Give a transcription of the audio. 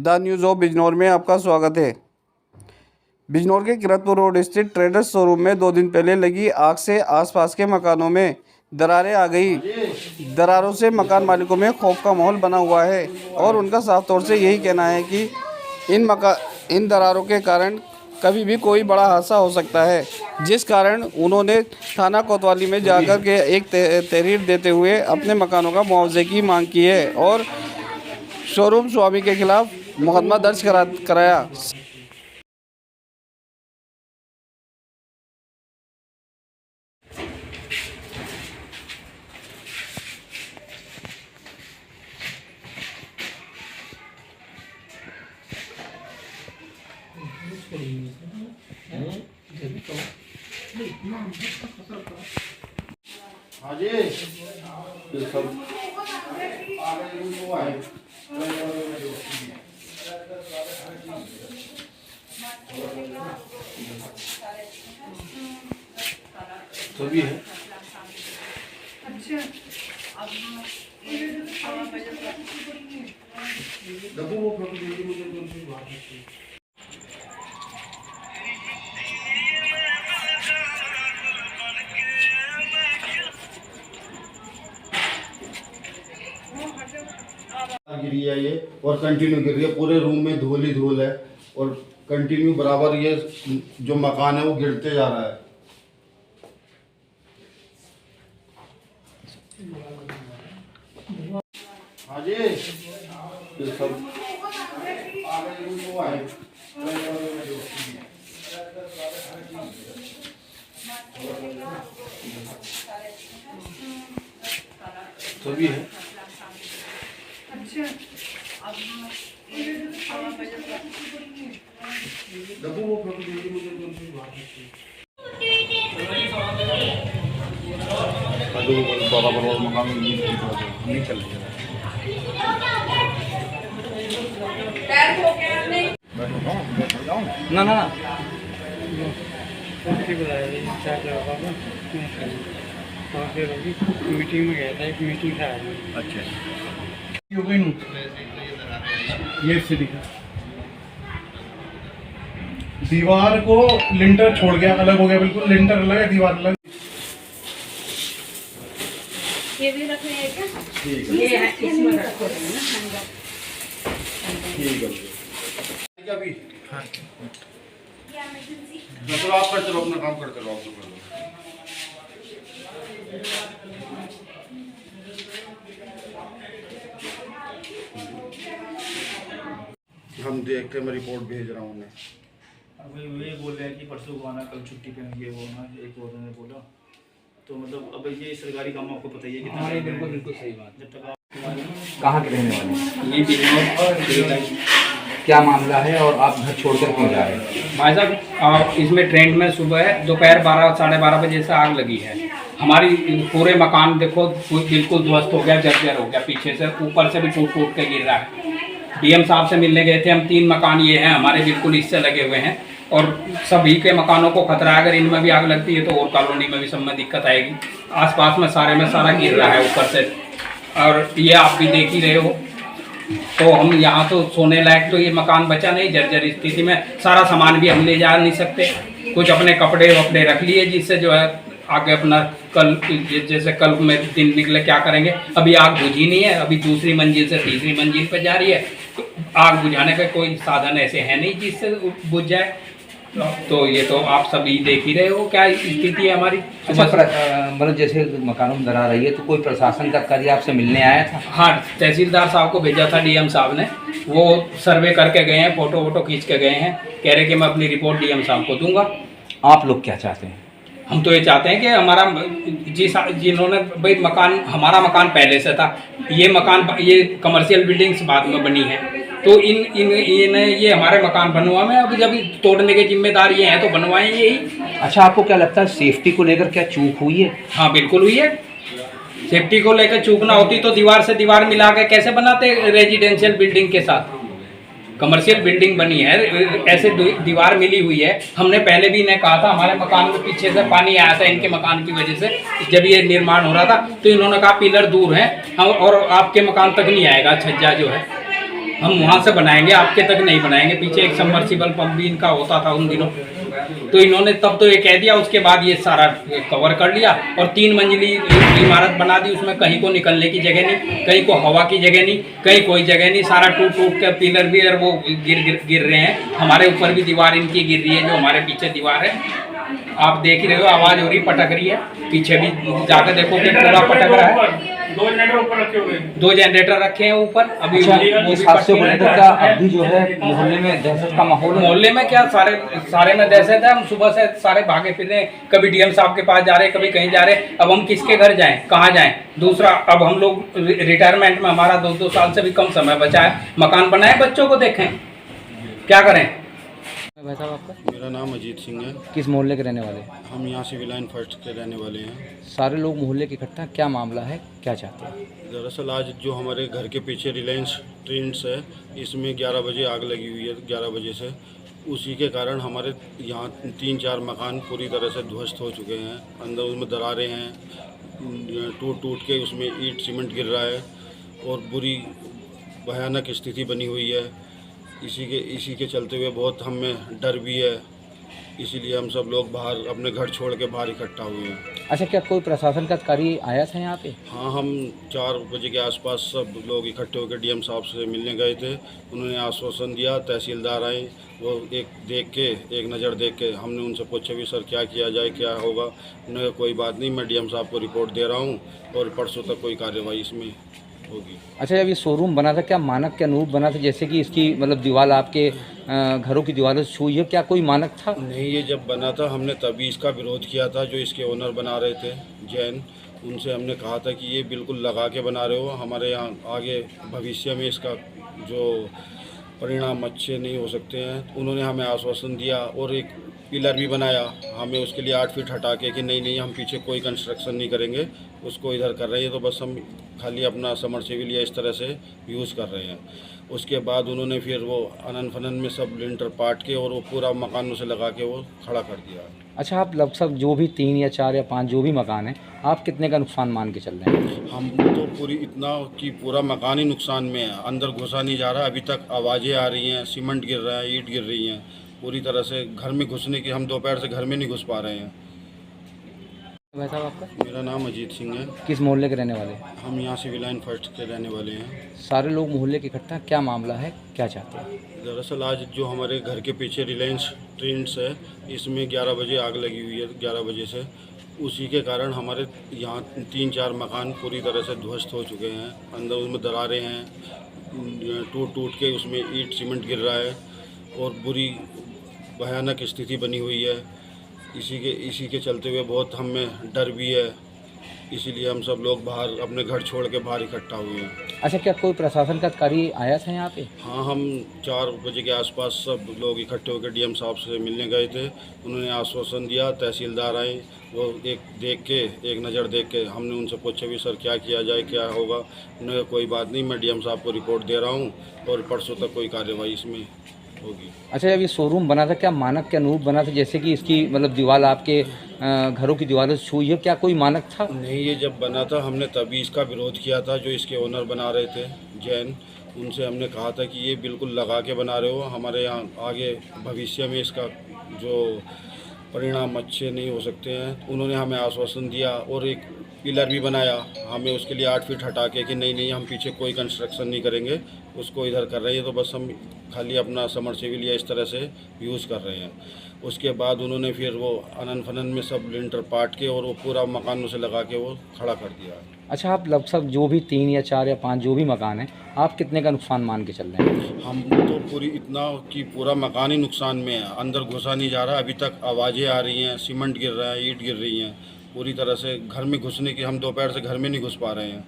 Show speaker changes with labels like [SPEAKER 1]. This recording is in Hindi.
[SPEAKER 1] द न्यूज़ ऑफ बिजनौर में आपका स्वागत है। बिजनौर के किरतपुर रोड स्थित ट्रेडर्स शोरूम में 2 दिन पहले लगी आग से आसपास के मकानों में दरारें आ गई। दरारों से मकान मालिकों में खौफ का माहौल बना हुआ है और उनका साफ तौर से यही कहना है कि इन दरारों के कारण कभी भी कोई बड़ा हादसा हो सकता है, जिस कारण उन्होंने थाना कोतवाली में जाकर के एक तहरीर देते हुए अपने मकानों का मुआवजे की मांग की है और शोरूम स्वामी के खिलाफ मुकदमा दर्ज कराया।
[SPEAKER 2] हाँ जी, ये सब सभी है। देखो वो फोटो मुझे गिरी है ये और कंटिन्यू गिर रही है, पूरे रूम में धूल ही धूल है और कंटिन्यू बराबर ये जो मकान है वो गिरते जा रहा है। हाँ जी, ये सब सभी है। देखो वो फोटो मुझे मकान नहीं चल
[SPEAKER 3] ना ना मीटिंग में गया था, एक मीटिंग था।
[SPEAKER 2] अच्छा,
[SPEAKER 3] ये स्थिति है। दीवार को लिंटर छोड़ गया, अलग हो गया, बिल्कुल लिंटर अलग है, दीवार अलग।
[SPEAKER 4] ये भी रख रहे हैं क्या?
[SPEAKER 2] ठीक
[SPEAKER 4] ये है, इसमें रखो ना।
[SPEAKER 2] ठीक है। क्या भी? हाँ। चलो आप करते रहो, अपना काम करते रहो, आप कर लो। हम देख के मैं रिपोर्ट भेज रहा हूँ उन्हें।
[SPEAKER 5] अभी वे बोल रहे हैं कि परसों को आना, कल छुट्टी पे वो ना, एक और ने बोला। तो मतलब अब ये सरकारी काम आपको पता ही है कितना।
[SPEAKER 6] हमारे बिल्कुल सही बात।
[SPEAKER 5] जब तक आप
[SPEAKER 6] कहाँ के रहने वाले हैं?
[SPEAKER 5] ये बिजनौर
[SPEAKER 6] क्या मामला है और आप घर छोड़कर क्यों जा रहे हैं?
[SPEAKER 7] भाई साहब, इसमें ट्रेंड में सुबह दोपहर 12 साढ़े 12 बजे से आग लगी है। हमारी पूरे मकान देखो बिल्कुल ध्वस्त हो गया, जर्जर हो गया, पीछे से ऊपर से भी टूट टूट के गिर रहा है। डीएम साहब से मिलने गए थे हम, 3 मकान ये हैं हमारे बिल्कुल इससे लगे हुए हैं और सभी के मकानों को खतरा है। अगर इनमें भी आग लगती है तो और कॉलोनी में भी सब में दिक्कत आएगी। आसपास में सारा गिर रहा है ऊपर से, और ये आप भी देख ही रहे हो। तो हम यहाँ तो सोने लायक तो ये मकान बचा नहीं, जर्जर स्थिति में। सारा सामान भी हम ले जा नहीं सकते, कुछ अपने कपड़े वपड़े रख लिए, जिससे जो है आगे अपना कल जैसे कल में दिन निकले क्या करेंगे। अभी आग बुझी नहीं है, अभी दूसरी मंजिल से तीसरी मंजिल पर जा रही है। तो आग बुझाने का कोई साधन ऐसे है नहीं जिससे बुझ जाए। तो ये तो आप सभी देख ही रहे हो क्या स्थिति है हमारी।
[SPEAKER 6] अच्छा, मतलब जैसे मकानों में दरार रही है तो कोई प्रशासन का कार्य आपसे मिलने आया था?
[SPEAKER 7] हाँ, तहसीलदार साहब को भेजा था डीएम साहब ने, वो सर्वे करके गए हैं, फोटो वोटो खींच के गए हैं, कह रहे कि मैं अपनी रिपोर्ट डीएम साहब को दूंगा।
[SPEAKER 6] आप लोग क्या चाहते हैं?
[SPEAKER 7] हम तो ये चाहते हैं कि हमारा जिन्होंने भाई मकान, हमारा मकान पहले से था, ये मकान ये कमर्शियल बिल्डिंग्स बाद में बनी है, तो इन ये हमारे मकान बनवा में अब जब तोड़ने के जिम्मेदार ये हैं तो बनवाएं यही।
[SPEAKER 6] अच्छा, आपको क्या लगता है सेफ्टी को लेकर क्या चूक हुई है?
[SPEAKER 7] हाँ बिल्कुल हुई है। सेफ्टी को लेकर चूक ना होती तो दीवार से दीवार मिला के कैसे बनाते रेजिडेंशियल बिल्डिंग के साथ। कमर्शियल बिल्डिंग बनी है, ऐसे दीवार मिली हुई है। हमने पहले भी इन्हें कहा था, हमारे मकान में पीछे से पानी आया था इनके मकान की वजह से, जब ये निर्माण हो रहा था तो इन्होंने कहा पिलर दूर हैं और आपके मकान तक नहीं आएगा छज्जा जो है। हम वहाँ से बनाएंगे, आपके तक नहीं बनाएंगे। पीछे एक सबमर्सिबल पंप भी इनका होता था उन दिनों, तो इन्होंने तब तो ये कह दिया, उसके बाद ये सारा कवर कर लिया और 3 मंजिली इमारत बना दी। उसमें कहीं को निकलने की जगह नहीं, कहीं को हवा की जगह नहीं, कहीं कोई जगह नहीं। सारा टूट टूट के पिलर भी और वो गिर रहे हैं। हमारे ऊपर भी दीवार इनकी गिर रही है, जो हमारे पीछे दीवार है आप देख ही रहे हो, आवाज़ हो रही, पटक रही है। पीछे भी जाकर देखो कि पूरा पटक रहा है।
[SPEAKER 3] 2 जनरेटर ऊपर रखे हुए हैं।
[SPEAKER 7] 2 जनरेटर रखे हैं ऊपर अभी। वो
[SPEAKER 6] इस
[SPEAKER 7] भी
[SPEAKER 6] हादसे को
[SPEAKER 7] पटके
[SPEAKER 6] लेकर
[SPEAKER 7] हैं।
[SPEAKER 6] क्या अभी जो है मोहल्ले में दहशत का माहौल है?
[SPEAKER 7] मोहल्ले में क्या सारे में दहशत है। हम सुबह से सारे भागे फिर रहे हैं, कभी डीएम साहब के पास जा रहे हैं, कभी कहीं जा रहे हैं। अब हम किसके घर जाएं, कहाँ जाएं? दूसरा, अब हम लोग रिटायरमेंट में, हमारा 2 साल से भी कम समय बचा है। मकान बनाए, बच्चों को देखें, क्या करें?
[SPEAKER 6] भाई साहब आपका
[SPEAKER 2] मेरा नाम अजीत सिंह है।
[SPEAKER 6] किस मोहल्ले के रहने वाले हैं?
[SPEAKER 2] हम यहाँ सिविल लाइन फर्स्ट के रहने वाले हैं।
[SPEAKER 6] सारे लोग मोहल्ले के इकट्ठा, क्या मामला है, क्या चाहते हैं?
[SPEAKER 2] दरअसल आज जो हमारे घर के पीछे रिलायंस ट्रेंड्स है, इसमें 11 बजे आग लगी हुई है, 11 बजे से। उसी के कारण हमारे यहाँ 3-4 मकान पूरी तरह से ध्वस्त हो चुके हैं। अंदर उसमें दरारें हैं, टूट टूट के उसमें ईंट सीमेंट गिर रहा है और बुरी भयानक स्थिति बनी हुई है। इसी के चलते हुए बहुत हमें डर भी है, इसीलिए हम सब लोग बाहर अपने घर छोड़ के बाहर इकट्ठा हुए हैं।
[SPEAKER 6] अच्छा, क्या कोई प्रशासन का अधिकारी आया था यहाँ पे?
[SPEAKER 2] हाँ, हम 4 बजे के आसपास सब लोग इकट्ठे होकर डीएम साहब से मिलने गए थे। उन्होंने आश्वासन दिया, तहसीलदार आए, वो एक नज़र देख के हमने उनसे पूछा भी सर क्या किया जाए, क्या होगा? उन्होंने कहा कोई बात नहीं, मैं डीएम साहब को रिपोर्ट दे रहा हूँ और परसों तक कोई कार्रवाई इसमें होगी।
[SPEAKER 6] अच्छा, जब ये शोरूम बना था, क्या मानक के अनुरूप बना था? जैसे कि इसकी मतलब दीवार आपके घरों की दीवारों से छुई है, क्या कोई मानक था?
[SPEAKER 2] नहीं, ये जब बना था हमने तभी इसका विरोध किया था। जो इसके ओनर बना रहे थे जैन, उनसे हमने कहा था कि ये बिल्कुल लगा के बना रहे हो, हमारे यहाँ आगे भविष्य में इसका जो परिणाम अच्छे नहीं हो सकते हैं। उन्होंने हमें आश्वासन दिया और एक पिलर भी बनाया हमें, उसके लिए 8 फीट हटा के कि नहीं हम पीछे कोई कंस्ट्रक्शन नहीं करेंगे, उसको इधर कर रहे हैं, तो बस हम खाली अपना समरसेबल या इस तरह से यूज़ कर रहे हैं। उसके बाद उन्होंने फिर वो अनन फनन में सब लिंटर पाट के और वो पूरा मकानों से लगा के वो खड़ा कर दिया।
[SPEAKER 6] अच्छा, आप लगभग जो भी 3 या 4 या 5 जो भी मकान है, आप कितने का नुकसान मान के चल रहे हैं?
[SPEAKER 2] हम तो पूरा मकान ही नुकसान में है, अंदर घुसा नहीं जा रहा। अभी तक आवाज़ें आ रही हैं, सीमेंट गिर रहा है, ईंट गिर रही हैं, पूरी तरह से घर में घुसने की, हम दोपहर से घर में नहीं घुस पा रहे हैं।
[SPEAKER 6] भाई साहब आपका
[SPEAKER 2] मेरा नाम अजीत सिंह है।
[SPEAKER 6] किस मोहल्ले के रहने वाले हैं?
[SPEAKER 2] हम यहाँ सिविल लाइन फर्स्ट के रहने वाले हैं।
[SPEAKER 6] सारे लोग मोहल्ले के इकट्ठा, क्या मामला है, क्या चाहते हैं?
[SPEAKER 2] दरअसल आज जो हमारे घर के पीछे रिलायंस ट्रेंड्स है, इसमें 11 बजे आग लगी हुई है, 11 बजे से। उसी के कारण हमारे यहाँ 3-4 मकान पूरी तरह से ध्वस्त हो चुके हैं। अंदर उसमें दरारें हैं, टूट टूट के उसमें ईंट सीमेंट गिर रहा है और बुरी भयानक स्थिति बनी हुई है। इसी के चलते हुए बहुत हमें डर भी है, इसीलिए हम सब लोग बाहर अपने घर छोड़ के बाहर इकट्ठा हुए हैं।
[SPEAKER 6] अच्छा, क्या कोई प्रशासन का अधिकारी आया था यहाँ पे?
[SPEAKER 2] हाँ, हम 4 बजे के आसपास सब लोग इकट्ठे होकर डीएम साहब से मिलने गए थे। उन्होंने आश्वासन दिया, तहसीलदार आए, वो एक नज़र देख के हमने उनसे पूछा भी सर क्या किया जाए, क्या होगा? उन्होंने कहा कोई बात नहीं, मैं डीएम साहब को रिपोर्ट दे रहा हूँ और परसों तक कोई कार्रवाई इसमें होगी।
[SPEAKER 6] अच्छा, जब ये शोरूम बना था, क्या मानक के अनुरूप बना था? जैसे कि इसकी मतलब दीवार आपके घरों की दीवारों से छुई है, क्या कोई मानक था?
[SPEAKER 2] नहीं, ये जब बना था हमने तभी इसका विरोध किया था। जो इसके ओनर बना रहे थे जैन, उनसे हमने कहा था कि ये बिल्कुल लगा के बना रहे हो, हमारे यहाँ आगे भविष्य में इसका जो परिणाम अच्छे नहीं हो सकते हैं। उन्होंने हमें आश्वासन दिया और एक पिलर भी बनाया हमें, उसके लिए 8 फीट हटा के कि नहीं हम पीछे कोई कंस्ट्रक्शन नहीं करेंगे, उसको इधर कर रहे हैं, तो बस हम खाली अपना समरसेबल या इस तरह से यूज़ कर रहे हैं। उसके बाद उन्होंने फिर वो अनन फनन में सब लिंटर पाट के और वो पूरा मकानों से लगा के वो खड़ा कर दिया।
[SPEAKER 6] अच्छा, आप लगभग जो भी 3 या 4 या 5 जो भी मकान है, आप कितने का नुकसान मान के चल रहे हैं?
[SPEAKER 2] हम तो पूरा मकान ही नुकसान में है, अंदर घुसा नहीं जा रहा। अभी तक आवाज़ें आ रही हैं, सीमेंट गिर रहा है, ईंट गिर रही हैं, पूरी तरह से घर में घुसने की, हम दोपहर से घर में नहीं घुस पा रहे हैं।